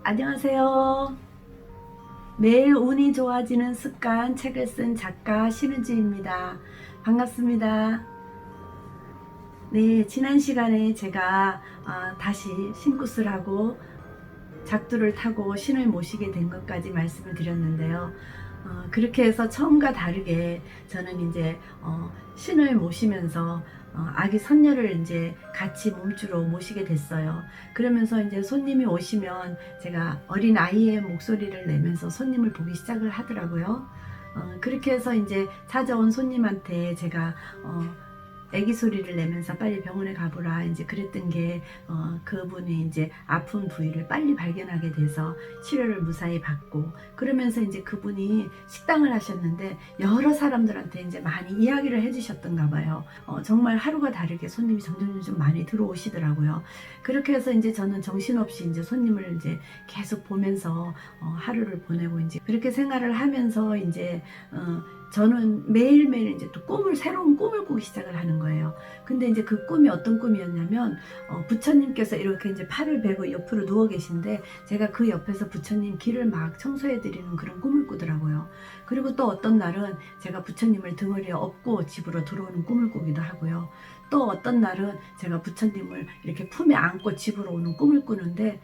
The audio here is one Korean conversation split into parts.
안녕하세요. 매일 운이 좋아지는 습관 책을 쓴 작가 신은지입니다. 반갑습니다. 네, 지난 시간에 제가 다시 신굿을 하고 작두를 타고 신을 모시게 된 것까지 말씀을 드렸는데요. 그렇게 해서 처음과 다르게 저는 이제 신을 모시면서 아기 선녀를 이제 같이 몸주로 모시게 됐어요. 그러면서 이제 손님이 오시면 제가 어린 아이의 목소리를 내면서 손님을 보기 시작을 하더라고요. 그렇게 해서 이제 찾아온 손님한테 제가 애기 소리를 내면서 빨리 병원에 가보라 이제 그랬던 게 그분이 이제 아픈 부위를 빨리 발견하게 돼서 치료를 무사히 받고, 그러면서 이제 그분이 식당을 하셨는데 여러 사람들한테 이제 많이 이야기를 해주셨던가 봐요. 정말 하루가 다르게 손님이 점점 많이 들어오시더라고요. 그렇게 해서 이제 저는 정신없이 이제 손님을 이제 계속 보면서 하루를 보내고, 이제 그렇게 생활을 하면서 이제 저는 매일매일 이제 또 새로운 꿈을 꾸기 시작을 하는 거예요. 근데 이제 그 꿈이 어떤 꿈이었냐면, 부처님께서 이렇게 이제 팔을 베고 옆으로 누워 계신데, 제가 그 옆에서 부처님 길을 막 청소해 드리는 그런 꿈을 꾸더라고요. 그리고 또 어떤 날은 제가 부처님을 등허리에 업고 집으로 들어오는 꿈을 꾸기도 하고요. 또 어떤 날은 제가 부처님을 이렇게 품에 안고 집으로 오는 꿈을 꾸는데,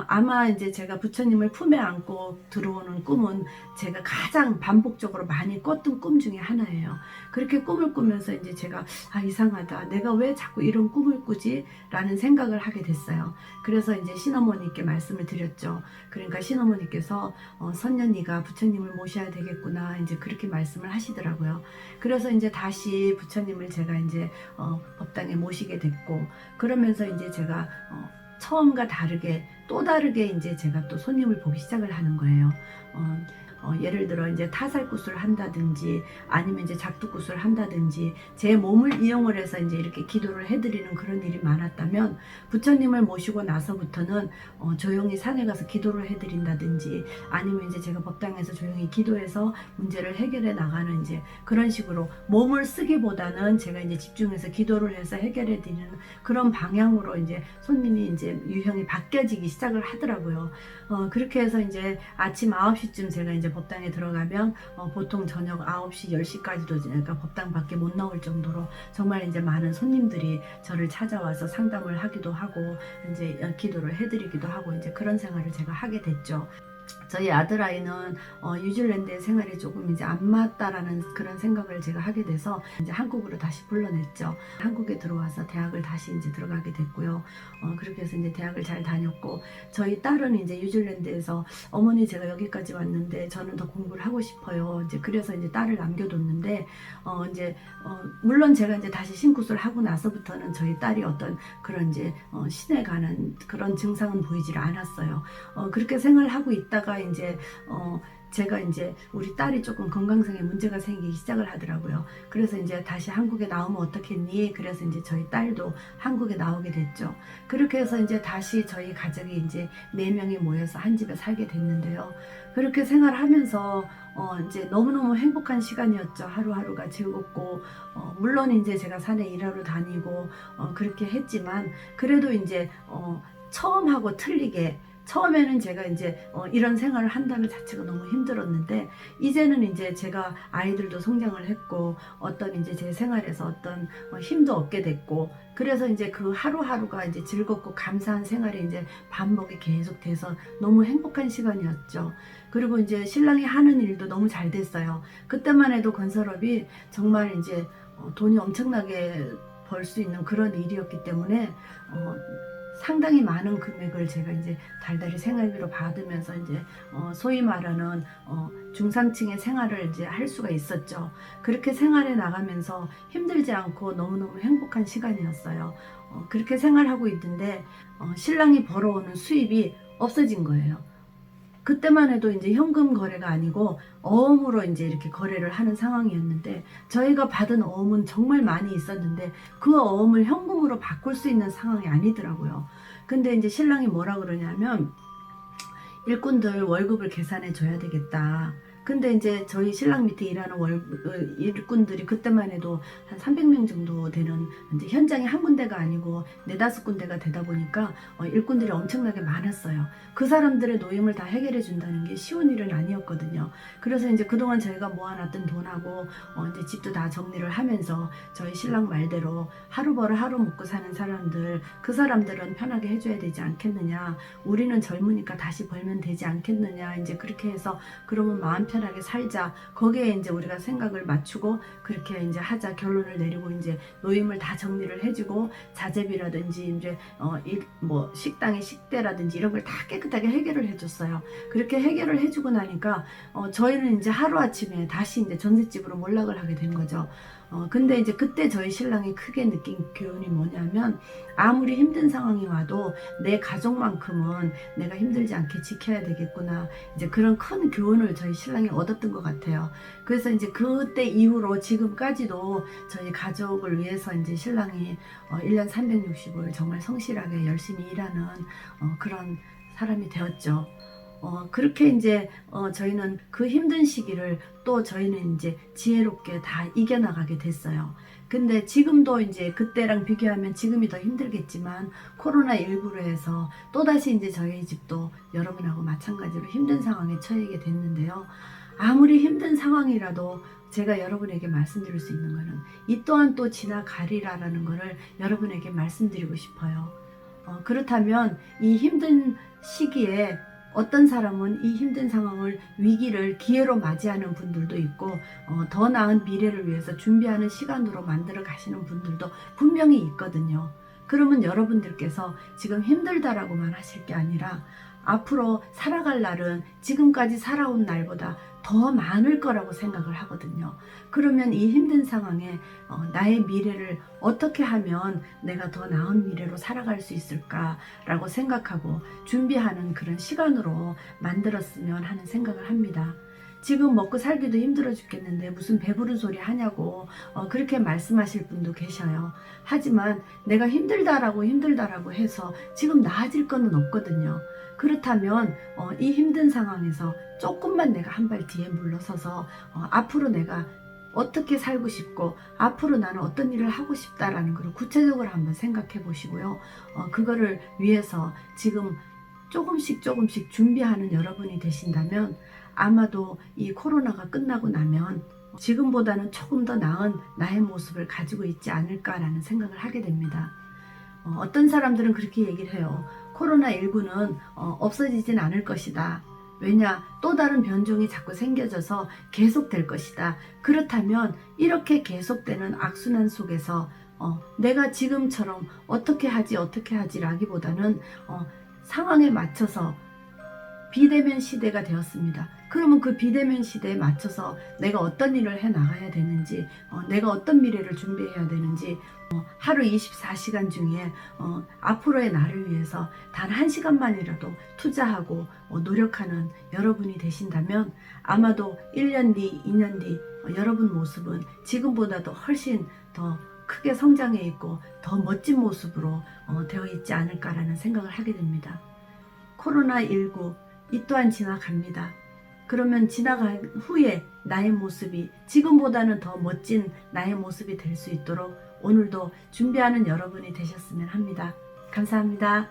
아마 이제 제가 부처님을 품에 안고 들어오는 꿈은 제가 가장 반복적으로 많이 꿨던 꿈 중에 하나예요. 그렇게 꿈을 꾸면서 이제 제가 이상하다, 내가 왜 자꾸 이런 꿈을 꾸지? 라는 생각을 하게 됐어요. 그래서 이제 신어머니께 말씀을 드렸죠. 그러니까 신어머니께서 선녀니가 부처님을 모셔야 되겠구나 이제 그렇게 말씀을 하시더라고요. 그래서 이제 다시 부처님을 제가 이제 법당에 모시게 됐고, 그러면서 이제 제가 처음과 다르게 또 다르게 이제 제가 또 손님을 보기 시작을 하는 거예요. 예를 들어 이제 타살굿을 한다든지 아니면 이제 작두굿을 한다든지 제 몸을 이용을 해서 이제 이렇게 기도를 해드리는 그런 일이 많았다면, 부처님을 모시고 나서부터는 조용히 산에 가서 기도를 해드린다든지 아니면 이제 제가 법당에서 조용히 기도해서 문제를 해결해 나가는 이제 그런 식으로 몸을 쓰기보다는 제가 이제 집중해서 기도를 해서 해결해 드리는 그런 방향으로 이제 손님이 이제 유형이 바뀌어지기 시작을 하더라고요. 그렇게 해서 이제 아침 9시쯤 제가 이제 법당에 들어가면 보통 저녁 9시, 10시까지도 제가 법당 밖에 못 나올 정도로 정말 이제 많은 손님들이 저를 찾아와서 상담을 하기도 하고 이제 기도를 해드리기도 하고 이제 그런 생활을 제가 하게 됐죠. 저희 아들아이는 뉴질랜드의 생활이 조금 이제 안 맞다라는 그런 생각을 제가 하게 돼서 이제 한국으로 다시 불러냈죠. 한국에 들어와서 대학을 다시 이제 들어가게 됐고요. 그렇게 해서 이제 대학을 잘 다녔고, 저희 딸은 이제 뉴질랜드에서 어머니 제가 여기까지 왔는데 저는 더 공부를 하고 싶어요. 이제 그래서 이제 딸을 남겨뒀는데 이제 물론 제가 이제 다시 신굿을 하고 나서부터는 저희 딸이 어떤 그런 이제 신에 관한 그런 증상은 보이질 않았어요. 그렇게 생활하고 있다가 이제 제가 이제 우리 딸이 조금 건강상에 문제가 생기기 시작을 하더라고요. 그래서 이제 다시 한국에 나오면 어떻겠니? 그래서 이제 저희 딸도 한국에 나오게 됐죠. 그렇게 해서 이제 다시 저희 가족이 이제 4명이 모여서 한 집에 살게 됐는데요. 그렇게 생활하면서 이제 너무너무 행복한 시간이었죠. 하루하루가 즐겁고, 물론 이제 제가 산에 일하러 다니고 그렇게 했지만, 그래도 이제 처음하고 틀리게 처음에는 제가 이제 이런 생활을 한다는 자체가 너무 힘들었는데, 이제는 이제 제가 아이들도 성장을 했고 어떤 이제 제 생활에서 어떤 힘도 얻게 됐고, 그래서 이제 그 하루하루가 이제 즐겁고 감사한 생활이 이제 반복이 계속돼서 너무 행복한 시간이었죠. 그리고 이제 신랑이 하는 일도 너무 잘 됐어요. 그때만 해도 건설업이 정말 이제 돈이 엄청나게 벌 수 있는 그런 일이었기 때문에 상당히 많은 금액을 제가 이제 달달이 생활비로 받으면서 이제 소위 말하는 중산층의 생활을 이제 할 수가 있었죠. 그렇게 생활해 나가면서 힘들지 않고 너무너무 행복한 시간이었어요. 그렇게 생활하고 있는데 신랑이 벌어오는 수입이 없어진 거예요. 그때만 해도 이제 현금 거래가 아니고 어음으로 이제 이렇게 거래를 하는 상황이었는데, 저희가 받은 어음은 정말 많이 있었는데 그 어음을 현금으로 바꿀 수 있는 상황이 아니더라고요. 근데 이제 신랑이 뭐라 그러냐면, 일꾼들 월급을 계산해 줘야 되겠다. 근데 이제 저희 신랑 밑에 일하는 일꾼들이 그때만 해도 한 300명 정도 되는, 이제 현장이 한 군데가 아니고 4-5군데가 되다 보니까 일꾼들이 엄청나게 많았어요. 그 사람들의 노임을 다 해결해 준다는 게 쉬운 일은 아니었거든요. 그래서 이제 그동안 저희가 모아놨던 돈하고 이제 집도 다 정리를 하면서 저희 신랑 말대로 하루 벌어 하루 먹고 사는 사람들, 그 사람들은 편하게 해줘야 되지 않겠느냐, 우리는 젊으니까 다시 벌면 되지 않겠느냐, 이제 그렇게 해서 그러면 마음 편하게 살자, 거기에 이제 우리가 생각을 맞추고 그렇게 이제 하자 결론을 내리고, 이제 노임을 다 정리를 해주고 자재비라든지 이제 뭐 식당의 식대라든지 이런 걸 다 깨끗하게 해결을 해줬어요. 그렇게 해결을 해주고 나니까 저희는 이제 하루아침에 다시 이제 전셋집으로 몰락을 하게 된 거죠. 근데 이제 그때 저희 신랑이 크게 느낀 교훈이 뭐냐면, 아무리 힘든 상황이 와도 내 가족만큼은 내가 힘들지 않게 지켜야 되겠구나, 이제 그런 큰 교훈을 저희 신랑이 얻었던 것 같아요. 그래서 이제 그때 이후로 지금까지도 저희 가족을 위해서 이제 신랑이 1년 365일 정말 성실하게 열심히 일하는 그런 사람이 되었죠. 그렇게 이제 저희는 그 힘든 시기를 또 저희는 이제 지혜롭게 다 이겨나가게 됐어요. 근데 지금도 이제 그때랑 비교하면 지금이 더 힘들겠지만, 코로나19로 해서 또다시 이제 저희 집도 여러분하고 마찬가지로 힘든 상황에 처하게 됐는데요. 아무리 힘든 상황이라도 제가 여러분에게 말씀드릴 수 있는 거는 이 또한 또 지나가리라라는 거를 여러분에게 말씀드리고 싶어요. 그렇다면 이 힘든 시기에 어떤 사람은 이 힘든 상황을, 위기를 기회로 맞이하는 분들도 있고, 더 나은 미래를 위해서 준비하는 시간으로 만들어 가시는 분들도 분명히 있거든요. 그러면 여러분들께서 지금 힘들다라고만 하실 게 아니라 앞으로 살아갈 날은 지금까지 살아온 날보다 더 많을 거라고 생각을 하거든요. 그러면 이 힘든 상황에 나의 미래를 어떻게 하면 내가 더 나은 미래로 살아갈 수 있을까라고 생각하고 준비하는 그런 시간으로 만들었으면 하는 생각을 합니다. 지금 먹고 살기도 힘들어 죽겠는데 무슨 배부른 소리 하냐고 그렇게 말씀하실 분도 계셔요. 하지만 내가 힘들다라고 해서 지금 나아질 거는 없거든요. 그렇다면 이 힘든 상황에서 조금만 내가 한 발 뒤에 물러서서 앞으로 내가 어떻게 살고 싶고 앞으로 나는 어떤 일을 하고 싶다라는 걸 구체적으로 한번 생각해 보시고요. 그거를 위해서 지금 조금씩 준비하는 여러분이 되신다면, 아마도 이 코로나가 끝나고 나면 지금보다는 조금 더 나은 나의 모습을 가지고 있지 않을까라는 생각을 하게 됩니다. 어떤 사람들은 그렇게 얘기를 해요. 코로나19는 없어지진 않을 것이다. 왜냐? 또 다른 변종이 자꾸 생겨져서 계속될 것이다. 그렇다면 이렇게 계속되는 악순환 속에서 내가 지금처럼 어떻게 하지 라기보다는 상황에 맞춰서 비대면 시대가 되었습니다. 그러면 그 비대면 시대에 맞춰서 내가 어떤 일을 해 나가야 되는지, 내가 어떤 미래를 준비해야 되는지, 하루 24시간 중에 앞으로의 나를 위해서 단 1시간만이라도 투자하고 노력하는 여러분이 되신다면, 아마도 1년 뒤, 2년 뒤 여러분 모습은 지금보다도 훨씬 더 크게 성장해 있고 더 멋진 모습으로 되어 있지 않을까라는 생각을 하게 됩니다. 코로나19 이 또한 지나갑니다. 그러면 지나간 후에 나의 모습이 지금보다는 더 멋진 나의 모습이 될 수 있도록 오늘도 준비하는 여러분이 되셨으면 합니다. 감사합니다.